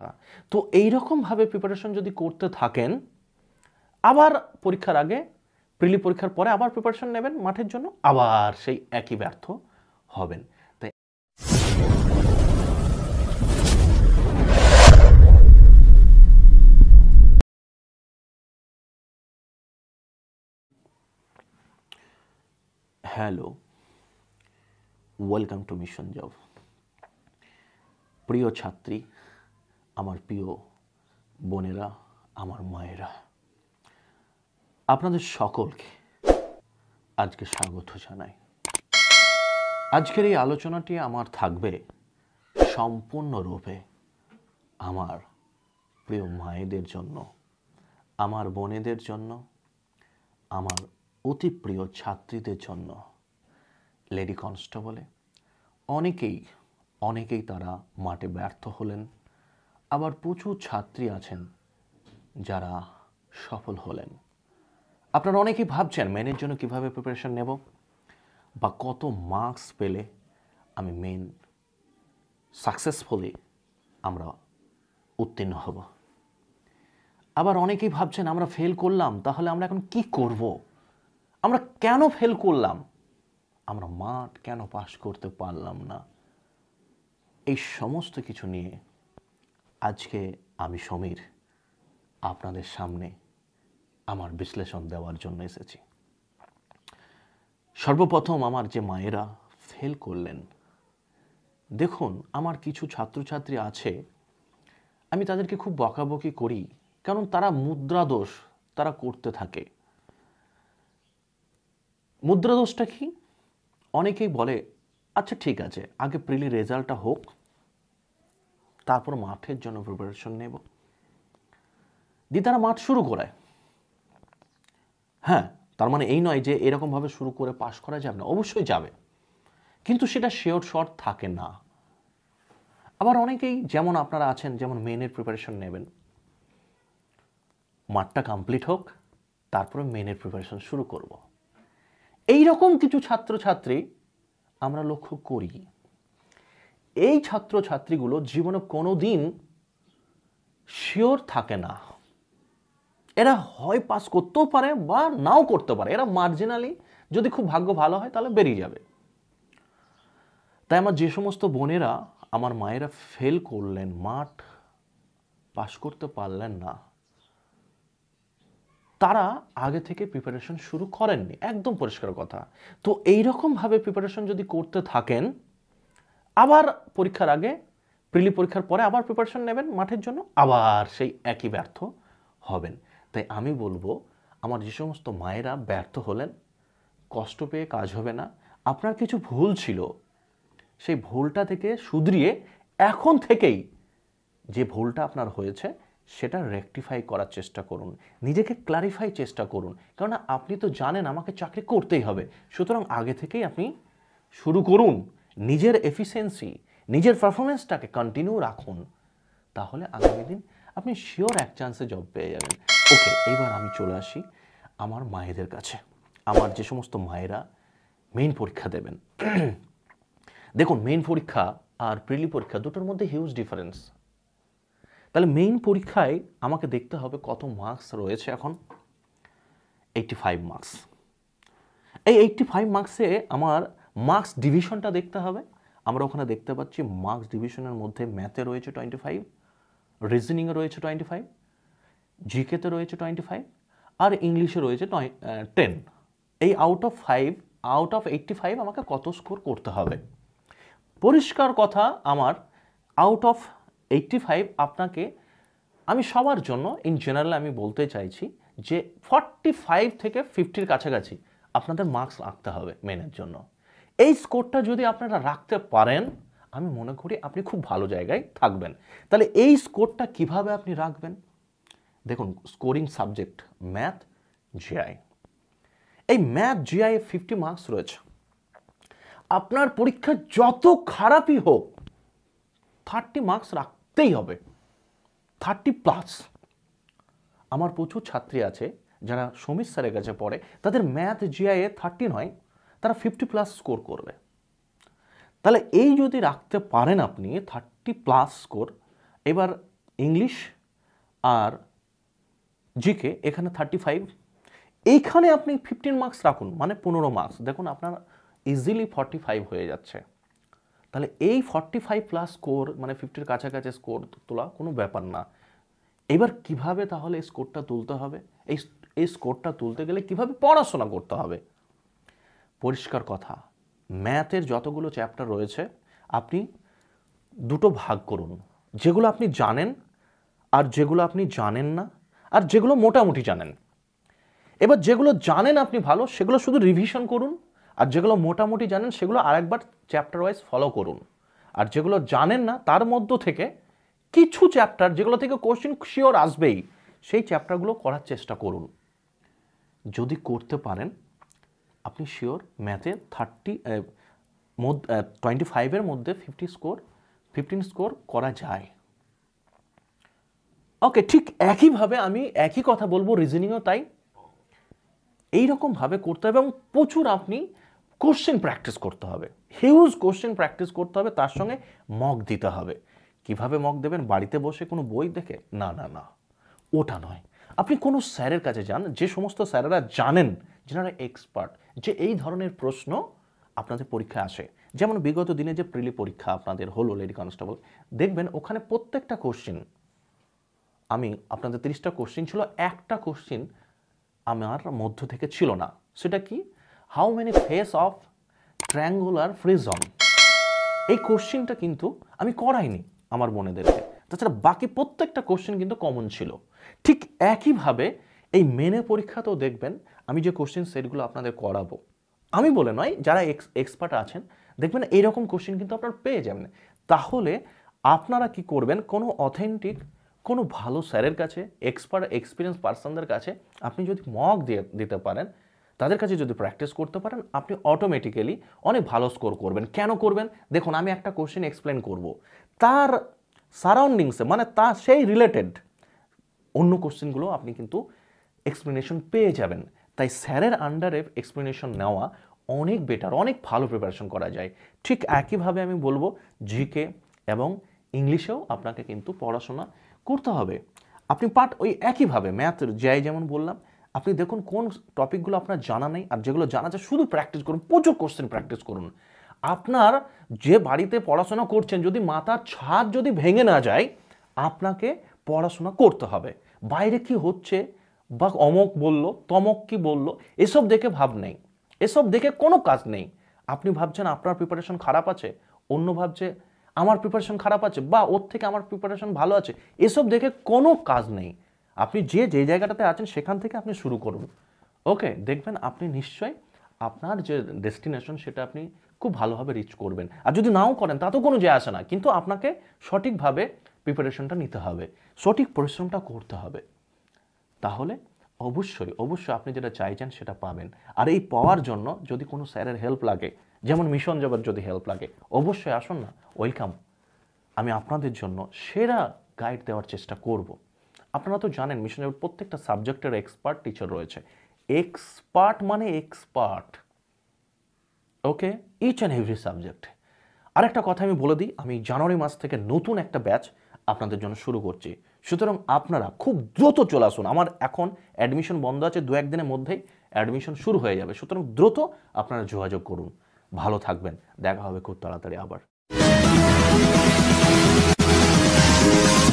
কথা। তো এইরকমভাবে প্রিপারেশন যদি করতে থাকেন, আবার পরীক্ষার আগে প্রিলি পরীক্ষার পরে আবার প্রিপারেশন নেবেন মাঠের জন্য, আবার সেই একই ব্যর্থ হবেন। তাই hello, welcome to mission job. প্রিয় ছাত্রী, আমার প্রিয় বোনেরা, আমার মায়েরা, আপনাদের সকলকে আজকে স্বাগত জানাই। আজকের এই আলোচনাটি আমার থাকবে সম্পূর্ণরূপে আমার প্রিয় মায়েদের জন্য, আমার বোনেদের জন্য, আমার অতি প্রিয় ছাত্রীদের জন্য। লেডি কনস্টেবলে অনেকেই তারা মাঠে ব্যর্থ হলেন, আবার প্রচুর ছাত্রী আছেন যারা সফল হলেন। আপনারা অনেকেই ভাবছেন মেনের জন্য কিভাবে প্রিপারেশন নেব বা কত মার্কস পেলে আমি মেন সাকসেসফুলি আমরা উত্তীর্ণ হব। আবার অনেকেই ভাবছেন আমরা ফেল করলাম, তাহলে আমরা এখন কি করব, আমরা কেন ফেল করলাম, আমরা মাঠ কেন পাস করতে পারলাম না। এই সমস্ত কিছু নিয়ে আজকে আমি সমীর আপনাদের সামনে আমার বিশ্লেষণ দেওয়ার জন্য এসেছি। সর্বপ্রথম আমার যে মায়েরা ফেল করলেন, দেখুন আমার কিছু ছাত্রছাত্রী আছে, আমি তাদেরকে খুব বকাবকি করি, কারণ তারা মুদ্রাদোষ তারা করতে থাকে। মুদ্রাদোষটা কি? অনেকেই বলে আচ্ছা ঠিক আছে, আগে প্রিলি রেজাল্টটা হোক, তারপর মাঠের জন্য প্রিপারেশন নেব, দিয়ে তারা মাঠ শুরু করে। হ্যাঁ, তার মানে এই নয় যে এরকমভাবে শুরু করে পাশ করা যাবে না, অবশ্যই যাবে, কিন্তু সেটা শিওর শর্ট থাকে না। আবার অনেকেই যেমন আপনারা আছেন, যেমন মেনের প্রিপারেশন নেবেন, মাঠটা কমপ্লিট হোক, তারপরে মেনের প্রিপারেশন শুরু করব। এই রকম কিছু ছাত্রছাত্রী আমরা লক্ষ্য করি। এই ছাত্রছাত্রীগুলো জীবনে কোনো দিন শিওর থাকে না। এরা হয় পাস করতেও পারে বা নাও করতে পারে, এরা মার্জিনালি যদি খুব ভাগ্য ভালো হয় তাহলে বেরিয়ে যাবে। তাই আমার যে সমস্ত বোনেরা, আমার মায়েরা ফেল করলেন, মাঠ পাস করতে পারলেন না, তারা আগে থেকে প্রিপারেশন শুরু করেননি, একদম পরিষ্কার কথা। তো এইরকমভাবে প্রিপারেশন যদি করতে থাকেন, আবার পরীক্ষার আগে প্রিলি পরীক্ষার পরে আবার প্রিপারেশন নেবেন মাঠের জন্য, আবার সেই একই ব্যর্থ হবেন। তাই আমি বলবো, আমার যে সমস্ত মায়েরা ব্যর্থ হলেন, কষ্ট পেয়ে কাজ হবে না। আপনার কিছু ভুল ছিল, সেই ভুলটা থেকে শুধরিয়ে এখন থেকেই যে ভুলটা আপনার হয়েছে সেটা রেকটিফাই করার চেষ্টা করুন, নিজেকে ক্লারিফাই চেষ্টা করুন। কেননা আপনি তো জানেন আমাকে চাকরি করতেই হবে, সুতরাং আগে থেকেই আপনি শুরু করুন, নিজের এফিসিয়েন্সি, নিজের পারফরমেন্সটাকে কন্টিনিউ রাখুন, তাহলে আগামী দিন আপনি শিওর এক চান্সে জব পেয়ে যাবেন। ওকে, এবার আমি চলে আসি আমার মায়েদের কাছে, আমার যে সমস্ত মায়েরা মেইন পরীক্ষা দেবেন। দেখুন, মেইন পরীক্ষা আর প্রিলি পরীক্ষা দুটোর মধ্যে হিউজ ডিফারেন্স। তাহলে মেইন পরীক্ষায় আমাকে দেখতে হবে কত মার্কস রয়েছে এখন। 85 মার্কস। এই 85 মার্কসে আমার মার্কস ডিভিশনটা দেখতে হবে। আমরা ওখানে দেখতে পাচ্ছি মার্কস ডিভিশনের মধ্যে ম্যাথে রয়েছে 25, রিজনিংয়ে রয়েছে 25, জিকেতে রয়েছে 25, আর ইংলিশে রয়েছে 10। এই আউট অফ 85 আমাকে কত স্কোর করতে হবে? পরিষ্কার কথা, আমার আউট অফ 85 আপনাকে, আমি সবার জন্য ইন জেনারেল আমি বলতে চাইছি যে 45 থেকে 50-র কাছাকাছি আপনাদের মার্কস রাখতে হবে মেনের জন্য। এই স্কোরটা যদি আপনারা রাখতে পারেন, আমি মনে করি আপনি খুব ভালো জায়গায় থাকবেন। তাহলে এই স্কোরটা কিভাবে আপনি রাখবেন? দেখুন, স্কোরিং সাবজেক্ট ম্যাথ, জিআই। এই ম্যাথ জিআই 50 মার্কস রয়েছে। আপনার পরীক্ষা যত খারাপই হোক 30 মার্কস রাখতেই হবে, 30+। আমার প্রচুর ছাত্রী আছে যারা সমীর স্যারের কাছে পড়ে, তাদের ম্যাথ জিআইয়ে 30 নয়, তারা 50+ স্কোর করবে। তাহলে এই যদি রাখতে পারেন আপনি 30+ স্কোর, এবার ইংলিশ আর জিকে এখানে 35, এইখানে আপনি 15 মার্কস রাখুন, মানে 15 মার্কস। দেখুন আপনার ইজিলি 45 হয়ে যাচ্ছে। তাহলে এই 45 প্লাস স্কোর মানে 50-র কাছাকাছি স্কোর তোলা কোনো ব্যাপার না। এবার কিভাবে তাহলে স্কোরটা তুলতে হবে, এই স্কোরটা তুলতে গেলে কিভাবে পড়াশোনা করতে হবে? পরিষ্কার কথা, ম্যাথের যতগুলো চ্যাপ্টার রয়েছে আপনি দুটো ভাগ করুন, যেগুলো আপনি জানেন আর যেগুলো আপনি জানেন না, আর যেগুলো মোটামুটি জানেন। এবার যেগুলো জানেন আপনি ভালো, সেগুলো শুধু রিভিশন করুন, আর যেগুলো মোটামুটি জানেন সেগুলো আরেকবার চ্যাপ্টার ওয়াইজ ফলো করুন। আর যেগুলো জানেন না তার মধ্য থেকে কিছু চ্যাপ্টার যেগুলো থেকে কোশ্চেন শিওর আসবেই, সেই চ্যাপ্টারগুলো করার চেষ্টা করুন। যদি করতে পারেন আপনি শিওর ম্যাথে 25-এর মধ্যে 15 স্কোর করা যায়। ওকে, ঠিক একইভাবে আমি একই কথা বলবো রিজনিংও তাই। এইরকমভাবে করতে হবে এবং প্রচুর আপনি কোশ্চেন প্র্যাকটিস করতে হবে, হিউজ কোশ্চেন প্র্যাকটিস করতে হবে, তার সঙ্গে মক দিতে হবে। কিভাবে মক দেবেন? বাড়িতে বসে কোনো বই দেখে? না না না, ওটা নয়। আপনি কোনো স্যারের কাছে যান, যে সমস্ত স্যারেরা জানেন, যারা এক্সপার্ট, যে এই ধরনের প্রশ্ন আপনাদের পরীক্ষায় আসে। যেমন বিগত দিনে যে প্রিলি পরীক্ষা আপনাদের হলো লেডি কনস্টেবল, দেখবেন ওখানে প্রত্যেকটা কোশ্চেন, আমি আপনাদের 30টা কোশ্চেন ছিল, একটা কোশ্চেন আমার মধ্য থেকে ছিল না। সেটা কি? How many face of triangular prism. এই কোশ্চেনটা কিন্তু আমি করাইনি আমার বোনেদেরকে। তাছাড়া বাকি প্রত্যেকটা কোশ্চেন কিন্তু কমন ছিল। ঠিক একইভাবে এই মেনে পরীক্ষাতেও দেখবেন আমি যে কোশ্চেন সেটগুলো আপনাদের করাবো, আমি বলে নয়, যারা এক্সপার্ট আছেন দেখবেন এইরকম কোশ্চেন কিন্তু আপনারা পেয়ে যাবেন। তাহলে আপনারা কি করবেন? কোনো অথেন্টিক কোনো ভালো স্যারের কাছে, এক্সপিরিয়েন্স পার্সনদের কাছে আপনি যদি মক দিতে পারেন, তাদের কাছে যদি প্র্যাকটিস করতে পারেন, আপনি অটোমেটিক্যালি অনেক ভালো স্কোর করবেন। কেন করবেন? দেখুন, আমি একটা কোশ্চেন এক্সপ্লেন করব, তার সারাউন্ডিংসে মানে তা সেই রিলেটেড অন্য কোশ্চেনগুলো আপনি কিন্তু এক্সপ্লেনেশন পেয়ে যাবেন। তাই স্যারের আন্ডারে এক্সপ্লেনেশন নেওয়া অনেক বেটার, অনেক ভালো প্রিপারেশন করা যায়। ঠিক একইভাবে আমি বলবো জিকে এবং ইংলিশেও আপনাকে কিন্তু পড়াশোনা করতে হবে। আপনি ওই একইভাবে ম্যাথ যাই যেমন বললাম, আপনি দেখুন কোন টপিকগুলো আপনার জানা নেই, আর যেগুলো জানা আছে শুধু প্র্যাকটিস করুন, প্রচুর কোশ্চেন প্র্যাকটিস করুন। আপনার যে বাড়িতে পড়াশোনা করছেন, যদি মাথার ছাদ যদি ভেঙে না যায়, আপনাকে পড়াশোনা করতে হবে। বাইরে কি হচ্ছে বা অমক বলল, তমক কি বলল, এসব দেখে ভাব নেই, এসব দেখে কোনো কাজ নেই। আপনি ভাবছেন আপনার প্রিপারেশন খারাপ আছে, অন্য ভাবছে আমার প্রিপারেশন খারাপ আছে, বা ওর থেকে আমার প্রিপারেশন ভালো আছে, এসব দেখে কোনো কাজ নেই। আপনি যে জায়গাটাতে আছেন সেখান থেকে আপনি শুরু করুন। ওকে, দেখবেন আপনি নিশ্চয়ই আপনার যে ডেস্টিনেশন সেটা আপনি খুব ভালোভাবে রিচ করবেন। আর যদি নাও করেন তাতেও কোনো যায় আসে না, কিন্তু আপনাকে সঠিকভাবে প্রিপারেশনটা নিতে হবে, সঠিক পরিশ্রমটা করতে হবে। তাহলে অবশ্যই আপনি যেটা চাইছেন সেটা পাবেন। আর এই পাওয়ার জন্য যদি কোনো স্যারের হেল্প লাগে, যেমন মিশন জবের যদি হেল্প লাগে, অবশ্যই আসুন না, ওয়েলকাম। আমি আপনাদের জন্য সেরা গাইড দেওয়ার চেষ্টা করব। আপনারা তো জানেন মিশন জবের প্রত্যেকটা সাবজেক্টের এক্সপার্ট টিচার রয়েছে। এক্সপার্ট মানে expert, okay, each and every subject. আরেকটা কথা আমি বলে দিই, আমি জানুয়ারি মাস থেকে নতুন একটা ব্যাচ আপনাদের জন্য শুরু করছি। সুতরাং আপনারা খুব দ্রুত চলে আসুন। আমার এখন অ্যাডমিশন বন্ধ আছে, 2-1 দিনের মধ্যেই অ্যাডমিশন শুরু হয়ে যাবে। সুতরাং দ্রুত আপনারা যোগাযোগ করুন। ভালো থাকবেন, দেখা হবে খুব তাড়াতাড়ি আবার।